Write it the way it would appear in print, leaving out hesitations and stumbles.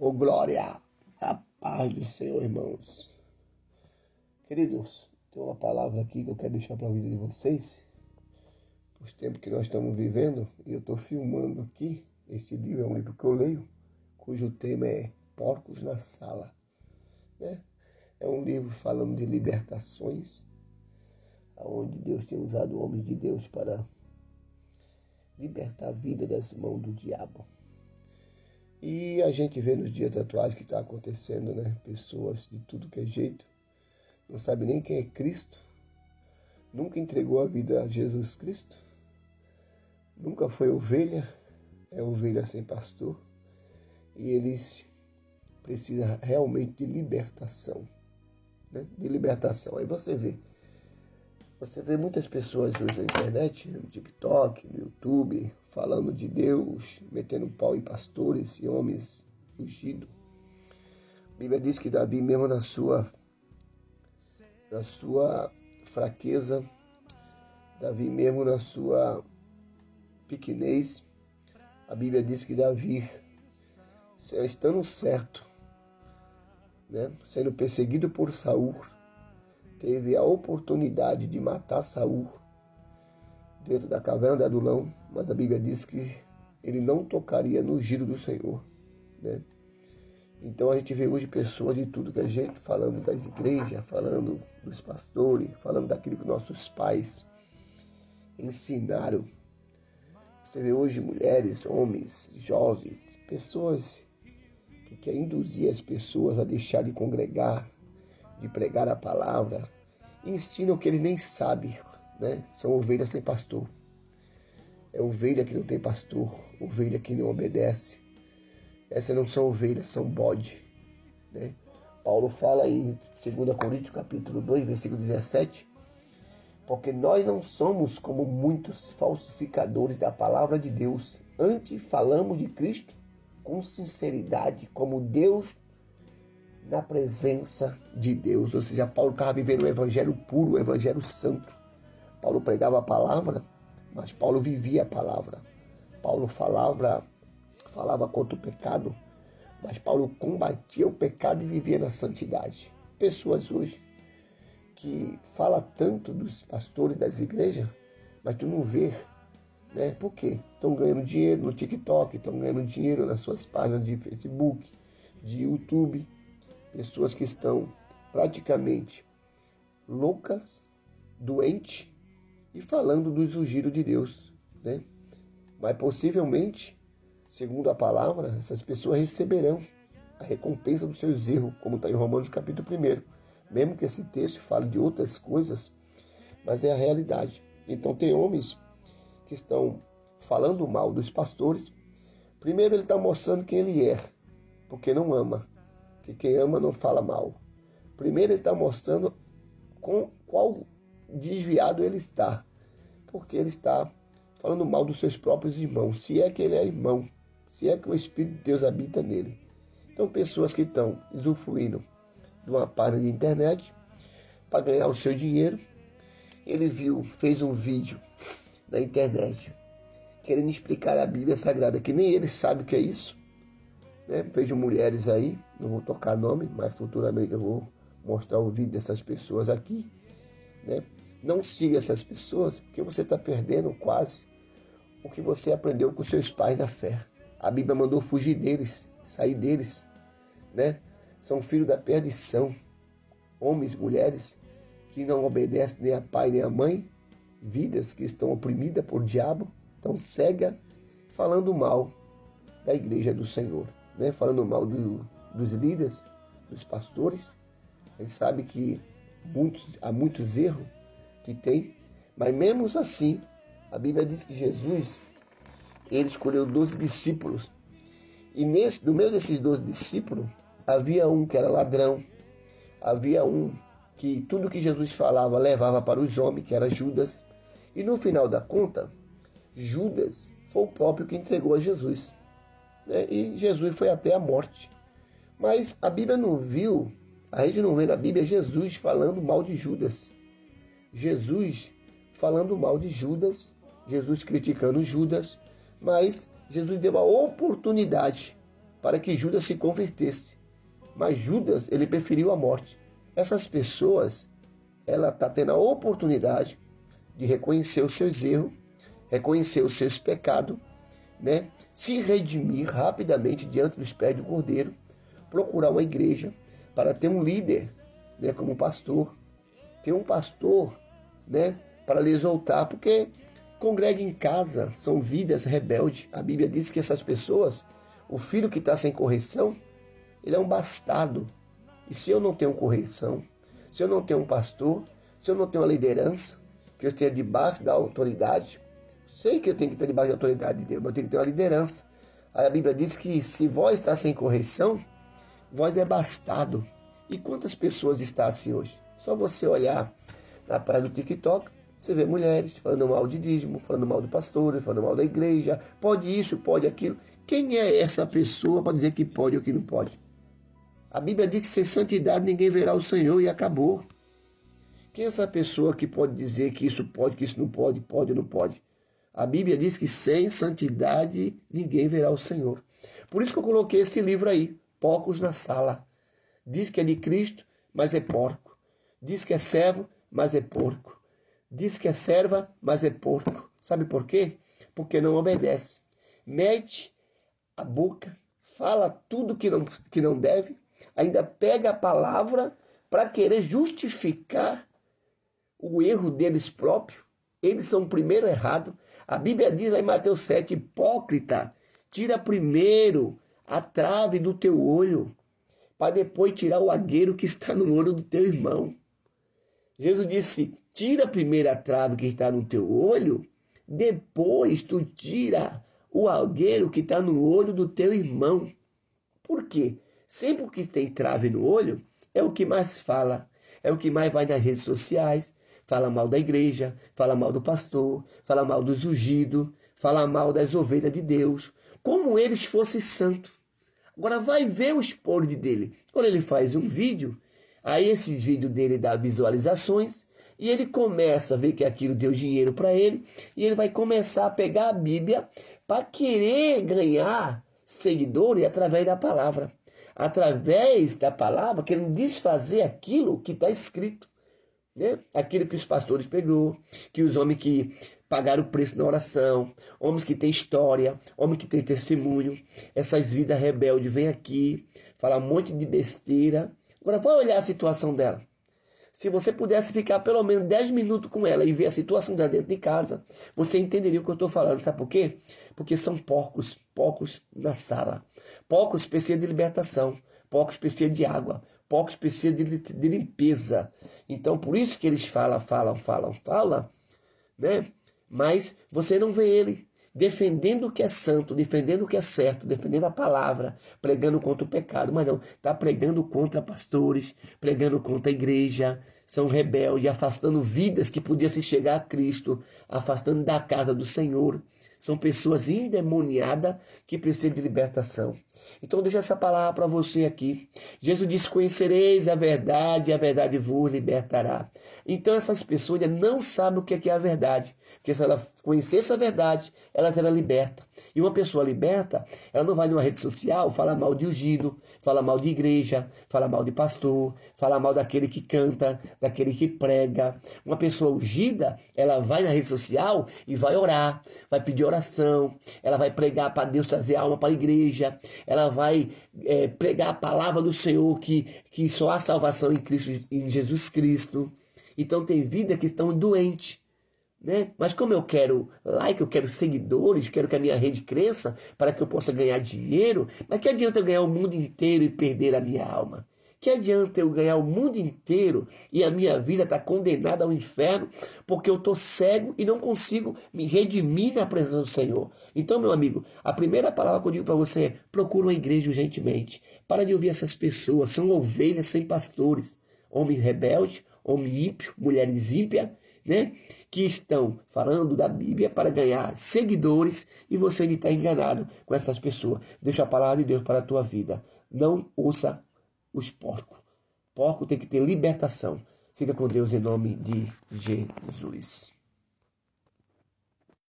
Ô glória, a paz do Senhor, irmãos. Queridos, tem uma palavra aqui que eu quero deixar para a vida de vocês. Os tempos que nós estamos vivendo, e eu estou filmando aqui. Este livro é um livro que eu leio, cujo tema é Porcos na Sala. Né? É um livro falando de libertações, onde Deus tem usado homens de Deus para libertar a vida das mãos do diabo. E a gente vê nos dias atuais que está acontecendo, né? Pessoas de tudo que é jeito, não sabe nem quem é Cristo, nunca entregou a vida a Jesus Cristo, nunca foi ovelha, é ovelha sem pastor, e eles precisam realmente de libertação, né? De libertação. Aí você vê muitas pessoas hoje na internet, no TikTok, no YouTube, falando de Deus, metendo pau em pastores e homens ungidos. A Bíblia diz que Davi, mesmo na sua fraqueza, Davi mesmo na sua pequenez, a Bíblia diz que Davi, estando certo, né, sendo perseguido por Saul, teve a oportunidade de matar Saul dentro da caverna de Adulão, mas a Bíblia diz que ele não tocaria no ungido do Senhor, né? Então a gente vê hoje pessoas de tudo que é jeito, falando das igrejas, falando dos pastores, falando daquilo que nossos pais ensinaram. Você vê hoje mulheres, homens, jovens, pessoas que querem induzir as pessoas a deixar de congregar, de pregar a palavra, ensinam o que ele nem sabe, né? São ovelhas sem pastor. É ovelha que não tem pastor, ovelha que não obedece. Essas não são ovelhas, são bode, né? Paulo fala em 2 Coríntios capítulo 2, versículo 17, porque nós não somos como muitos falsificadores da palavra de Deus, antes falamos de Cristo com sinceridade, como Deus na presença de Deus. Ou seja, Paulo estava vivendo o evangelho puro, o evangelho santo. Paulo pregava a palavra, mas Paulo vivia a palavra. Paulo falava contra o pecado, mas Paulo combatia o pecado e vivia na santidade. Pessoas hoje que falam tanto dos pastores das igrejas, mas tu não vê, né? Por quê? Estão ganhando dinheiro no TikTok, estão ganhando dinheiro nas suas páginas de Facebook, de YouTube. Pessoas que estão praticamente loucas, doentes e falando dos ungidos de Deus, né? Mas possivelmente, segundo a palavra, essas pessoas receberão a recompensa dos seus erros, como está em Romanos capítulo 1. Mesmo que esse texto fale de outras coisas, mas é a realidade. Então tem homens que estão falando mal dos pastores. Primeiro ele está mostrando quem ele é, porque não ama. Que quem ama não fala mal. Primeiro ele está mostrando com qual desviado ele está, porque ele está falando mal dos seus próprios irmãos, se é que ele é irmão, se é que o Espírito de Deus habita nele. Então pessoas que estão usufruindo de uma página de internet para ganhar o seu dinheiro. Ele fez um vídeo na internet querendo explicar a Bíblia Sagrada, que nem ele sabe o que é isso, né? Vejo mulheres aí, não vou tocar nome, mas futuramente eu vou mostrar o vídeo dessas pessoas aqui, né? Não siga essas pessoas, porque você está perdendo quase o que você aprendeu com seus pais na fé. A Bíblia mandou fugir deles, sair deles, né? São filhos da perdição, homens, mulheres que não obedecem nem a pai nem a mãe, vidas que estão oprimidas por diabo, estão cegas, falando mal da igreja do Senhor, né? Falando mal dos líderes, dos pastores. A gente sabe que há muitos erros que tem, mas mesmo assim, a Bíblia diz que Jesus, ele escolheu 12 discípulos, e no meio desses 12 discípulos, havia um que era ladrão, havia um que tudo que Jesus falava levava para os homens, que era Judas, e no final da conta, Judas foi o próprio que entregou a Jesus, né? E Jesus foi até a morte. Mas a Bíblia não viu, a gente não vê na Bíblia Jesus falando mal de Judas. Jesus falando mal de Judas, Jesus criticando Judas, mas Jesus deu a oportunidade para que Judas se convertesse. Mas Judas, ele preferiu a morte. Essas pessoas, ela está tendo a oportunidade de reconhecer os seus erros, reconhecer os seus pecados, né? Se redimir rapidamente diante dos pés do Cordeiro, procurar uma igreja para ter um líder, né, como pastor, ter um pastor, né, para lhe exaltar, porque congrega em casa, são vidas rebeldes. A Bíblia diz que essas pessoas, o filho que está sem correção, ele é um bastardo. E se eu não tenho correção, se eu não tenho um pastor, se eu não tenho uma liderança, que eu esteja debaixo da autoridade, sei que eu tenho que estar debaixo da autoridade de Deus, mas eu tenho que ter uma liderança. Aí a Bíblia diz que se vós está sem correção, vós é bastardo. E quantas pessoas está assim hoje? Só você olhar na página do TikTok, você vê mulheres falando mal de dízimo, falando mal do pastor, falando mal da igreja, pode isso, pode aquilo. Quem é essa pessoa para dizer que pode ou que não pode? A Bíblia diz que sem santidade ninguém verá o Senhor e acabou. Quem é essa pessoa que pode dizer que isso pode, que isso não pode, pode ou não pode? A Bíblia diz que sem santidade ninguém verá o Senhor. Por isso que eu coloquei esse livro aí, Porcos na Sala. Diz que é de Cristo, mas é porco. Diz que é servo, mas é porco. Diz que é serva, mas é porco. Sabe por quê? Porque não obedece. Mete a boca, fala tudo que não deve, ainda pega a palavra para querer justificar o erro deles próprios. Eles são o primeiro errado. A Bíblia diz lá em Mateus 7, hipócrita, tira primeiro a trave do teu olho, para depois tirar o agueiro que está no olho do teu irmão. Jesus disse, tira primeiro a trave que está no teu olho, depois tu tira o agueiro que está no olho do teu irmão. Por quê? Sempre que tem trave no olho, é o que mais fala, é o que mais vai nas redes sociais, fala mal da igreja, fala mal do pastor, fala mal dos ungidos, fala mal das ovelhas de Deus, como eles fossem santos. Agora vai ver o expor dele. Quando ele faz um vídeo, aí esse vídeo dele dá visualizações, e ele começa a ver que aquilo deu dinheiro para ele, e ele vai começar a pegar a Bíblia para querer ganhar seguidores através da palavra. Através da palavra, querendo desfazer aquilo que está escrito. Né? Aquilo que os pastores pegou, que os homens que pagaram o preço na oração, homens que têm história, homens que têm testemunho, essas vidas rebeldes vêm aqui, falam um monte de besteira. Agora vai olhar a situação dela. Se você pudesse ficar pelo menos 10 minutos com ela e ver a situação dela dentro de casa, você entenderia o que eu estou falando. Sabe por quê? Porque são porcos na sala. Porcos precisam de libertação, porcos precisam de água, porcos precisam de limpeza. Então, por isso que eles falam, né? Mas você não vê ele defendendo o que é santo, defendendo o que é certo, defendendo a palavra, pregando contra o pecado, mas não, está pregando contra pastores, pregando contra a igreja, são rebeldes, afastando vidas que podiam se chegar a Cristo, afastando da casa do Senhor. São pessoas endemoniadas que precisam de libertação. Então deixa essa palavra para você aqui. Jesus disse, conhecereis a verdade vos libertará. Então essas pessoas não sabem o que é a verdade. Porque se ela conhecesse a verdade, ela será liberta. E uma pessoa liberta, ela não vai numa rede social, fala mal de ungido, fala mal de igreja, fala mal de pastor, fala mal daquele que canta, daquele que prega. Uma pessoa ungida, ela vai na rede social e vai orar, vai pedir oração, ela vai pregar para Deus trazer alma para a igreja, ela vai pregar a palavra do Senhor que só há salvação em Cristo, em Jesus Cristo. Então tem vida que estão doentes. Né? Mas como eu quero like, eu quero seguidores, quero que a minha rede cresça para que eu possa ganhar dinheiro, mas que adianta eu ganhar o mundo inteiro e perder a minha alma? Que adianta eu ganhar o mundo inteiro e a minha vida está condenada ao inferno porque eu estou cego e não consigo me redimir na presença do Senhor? Então, meu amigo, a primeira palavra que eu digo para você é: procura uma igreja urgentemente. Para de ouvir essas pessoas, são ovelhas sem pastores, homens rebeldes, homem ímpio, mulheres ímpias, né? Que estão falando da Bíblia para ganhar seguidores e você está enganado com essas pessoas. Deixa a palavra de Deus para a tua vida. Não ouça os porcos. Porco tem que ter libertação. Fica com Deus em nome de Jesus.